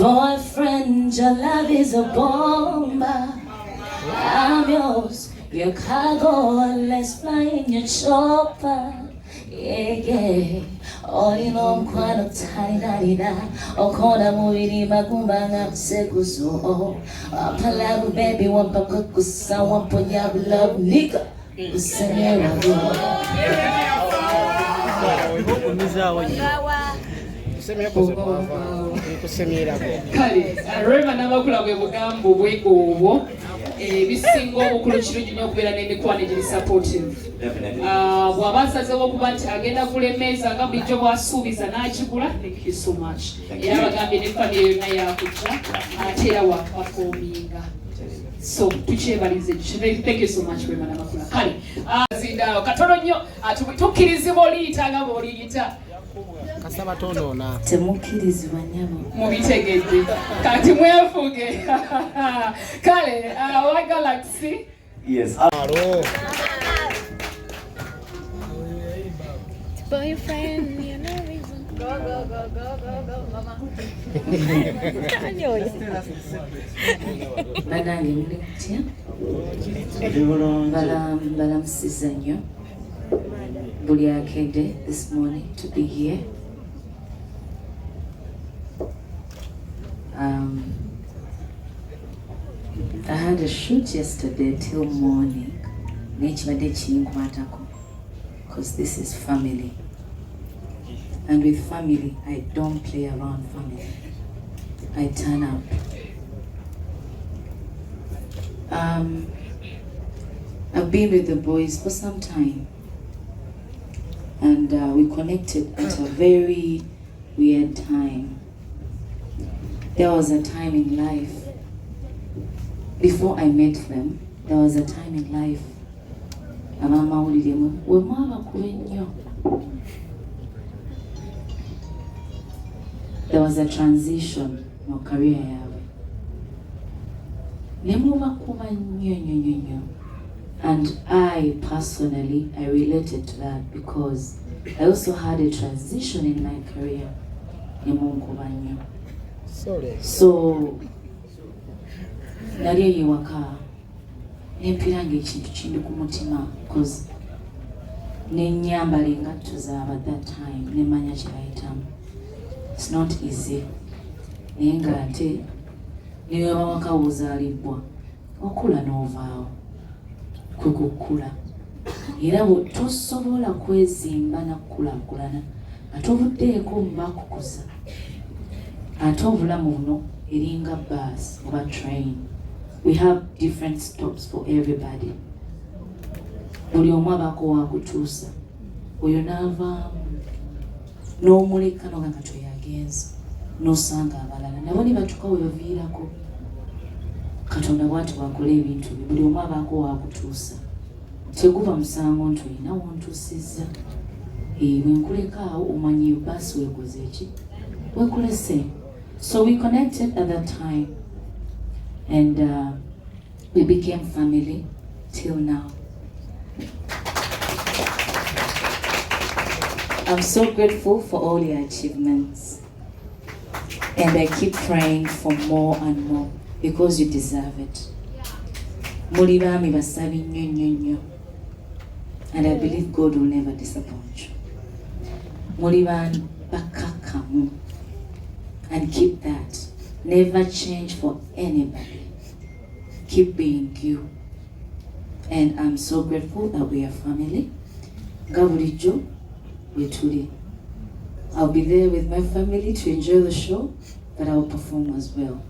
Boyfriend, your love is a bomb. I'm yours, your cargo, let's fly in your chopper. Yeah, yeah. All in on quite a tiny or corner movie, Magumba, Seguso. Palabu baby, one pakusa, one punya love, nigga. Kale, Rema Namakula bwe bugambo bwe obwo bisinga obukulu kirungi nnyo okubeera n'emikwano egiri supportive. Bw'abasazeewo okuba nti agenda kulemeeza nga bulijjo bw'asuubiza n'akigula, thank you so much. Era bagambye ne famire yonna yakujja ate era wakafoominga. So tukyebalize, thank you so much Rema Namakula. Kale, zindaalo katono nnyo tukkirizibwa oliyita nga bw'oliyita. Kasaba tonona. Temukkirizibwa nnyabo. Mubitegedde. Kati mwefuge. Kale, wa Galaxy. Yes. Hello. Boyfriend, you know reason. Go, mama. Banange muli mutya? Balamusiza nnyo. Buli akedde this morning to be here. I had a shoot yesterday till morning. Because this is family. And with family, I don't play around family. I turn up. I've been with the boys for some time. And we connected at a very weird time. There was a time in life, before I met them, there was a time in life, there was a transition in my career. And I personally, I related to that because I also had a transition in my career. So, nali yiwaka nempiranga ekintu kindi ku mutima because nenyambala engatto zaabwe at that time nemanya kyebayitamu. It's not easy. Naye nga ate niwe bawaka wozaalibwa okula n'ovaawo kwe kukula. Era bwe tosobola kwezimba nakkulaakulana ate obuddeeko mubakukuza ate obulamu buno eringa bus oba train. We have different stops for everybody. Buli omu abaako waakutuusa. Oyo n'avaamu n'omuleka noga nga toyagenza n'osanga abalala nabo ne batuuka we baviirako. Katonda bw'ati bw'akola ebintu bye buli omu abaako waakutuusa. Teguba musango nti olina wontuusizza. Bwe nkuleka awo omanyi basi weekoze eki? Weekolese. So we connected at that time and we became family till now. I'm so grateful for all your achievements and I keep praying for more and more because you deserve it. Muli baami basabi nnyo and I believe God will never disappoint you. Muli bakakamu. And keep that. Never change for anybody. Keep being you. And I'm so grateful that we are family. Gabulijo, wetuli. I'll be there with my family to enjoy the show, but I will perform as well.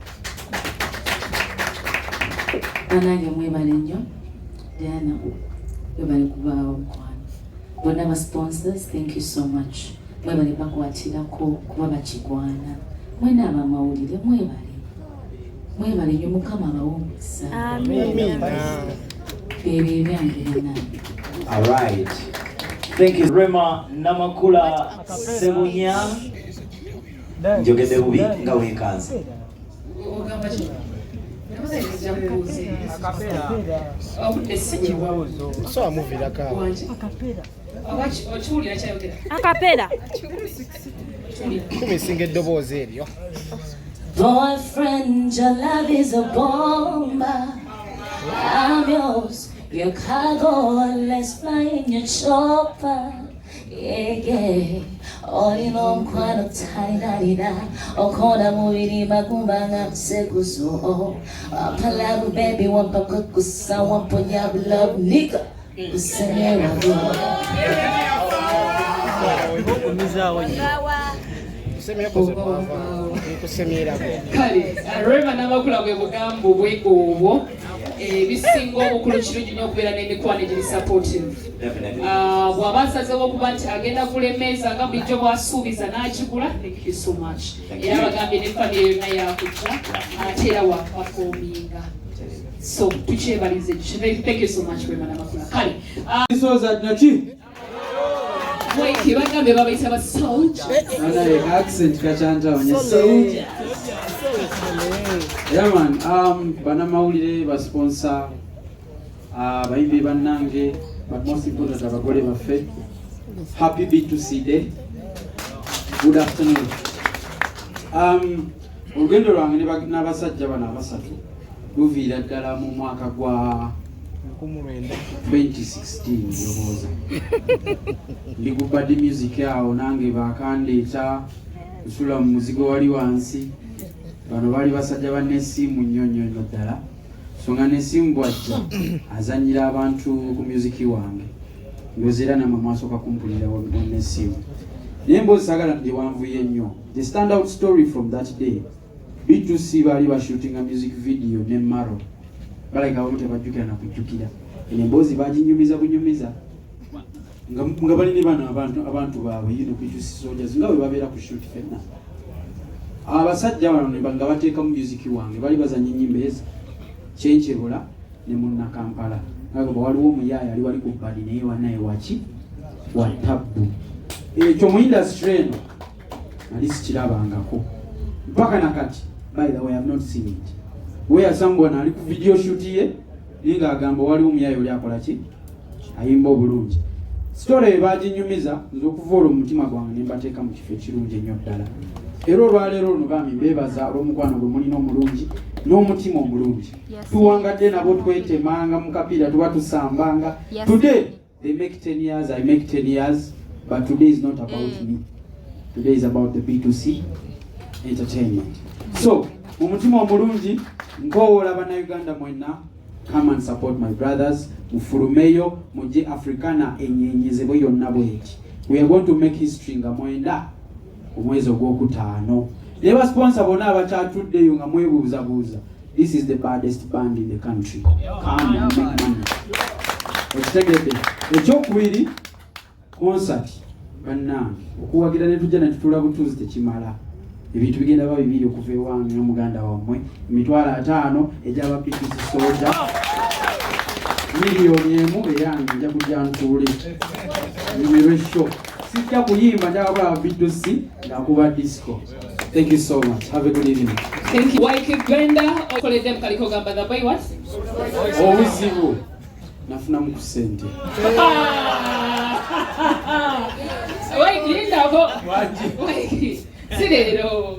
Anage mwebale nnyo. Diana, mwebale kubaawo mukwano. Bonna ba sponsors, thank you so much. Mwebale bakwatirako kuba bakigwana. Mwena abamawulire mwebale nnyo Mukama abawomukisa. Amen. Ebyo ebyange. All right. Thank you Rema Namakula Sebunya. Njogedde bubi nga weekanze. Akapera. Kumisinga eddoboozi eryo. Boyfriend, your love is a bomb. I'm yours, your cargo, let's fly in your chopper. Yeah, yeah. All in all, quite a tight, oh, call a movie, Magumba, Sekuso. Palabu, baby, one pakusa, one punya, love, nigga. Kale, Rema Namakula bwe bugambo bwe obwo bisinga obukulu kirungi nnyo okubeera n'emikwano egiri supportive. Bw'abasazeewo okuba nti agenda kulemeeza nga bulijjo bw'asuubiza n'akigula, thank you so much. Era bagambye ne famire yonna yakujja ate era wakafoominga. So tukyebalize, thank you so much Rema Namakula. Kale Lwaki bagambe babayita ba soldier. Accent kachantawonya soldier. Yeah man, bana mawulire ba sponsor bayimbi bannange, but most important abagole baffe. Happy B2C day. Good afternoon. Olugendo lwange n'abasajja bano abasatu luviira ddala mu mwaka gwa 2016 ndowooza. Ndi ku Bad Music awo nange bakandeeta nsula mu muzigo wali wansi. Bano bali basajja banne essimu nnyo nnyo ddala. So nga n'essimu bw'ajja azannyira abantu ku music wange. Ndowooza era namwe mwasooka kumpulira n'essimu. Naye mboozi saagala gye wanvuye nnyo. The standout story from that day, B2C bali bashootinga music video ne Maro. Baleka wote bajjukira na kujjukira. Emboozi baginyumiza bunyumiza. Nga bali ne bano abantu baabwe yino B2C soldiers nga bwe babeera ku shoot fenna. Abasajja bano ne nga bateeka mu music wange bali bazanya ennyimba ezo. Kyenkyebula ne munna Kampala. Nga bwe waliwo omuyaaya yali wali ku bbali naye wanaye waki wa tabbu. Ekyo mu industry eno ali sikirabangako. Mpaka nakati, by the way, I have not seen it. Where someone ali ku video shoot ye ninga agamba wali omuyayo oli akola ki ayimba obulungi. Story baginyumiza nzo okuvola omutima gwange ne mbateeka mu kifo ekirungi ennyo ddala. Era olwaleero luno bami beebaza olw'omukwano gwe mulina omulungi n'omutima omulungi. Tuwangadde nabo twetemanga mu kapiira tuba tusambanga. Today they make 10 years, I make 10 years, but today is not about me. Today is about the B2C entertainment. So umutima omulungi nkowoola bannayuganda mwenna, come and support my brothers. Mufulumeyo mujje Africana enyenyezebwe yonna bweti. We are going to make history nga mwenda omwezi ogwokutaano. Ne ba sponsor bonna abakyatuddeyo nga mwebuuzabuuza. This is the baddest band in the country. Come and make money. Okitegedde. Ekyokubiri concert bannange okuwagira ne tujja ne tutula butuuzi tekimala. Ebintu bigenda ba bibiri okuva ewange n'omuganda wammwe. Emitwalo 5 egy'aba B2C soldier. Miliyoni emu eyange nja kujja ntuule. Nimirwe show. Sijja kuyimba njagala B2C ngakuba disco. Thank you so much. Have a good evening. Thank you. Ayagala okoledde mukaliko gamba the boy what? Obuzibu. Nafuna mu kusente. Linda bo. Wait. Sirero.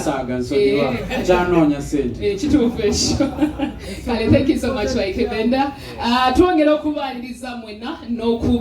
Saga nsodiwa. Janonya sente. Kituufu ekyo. Kale, thank you so much Ayagala. Twongera okubaliriza mwenna n'okuba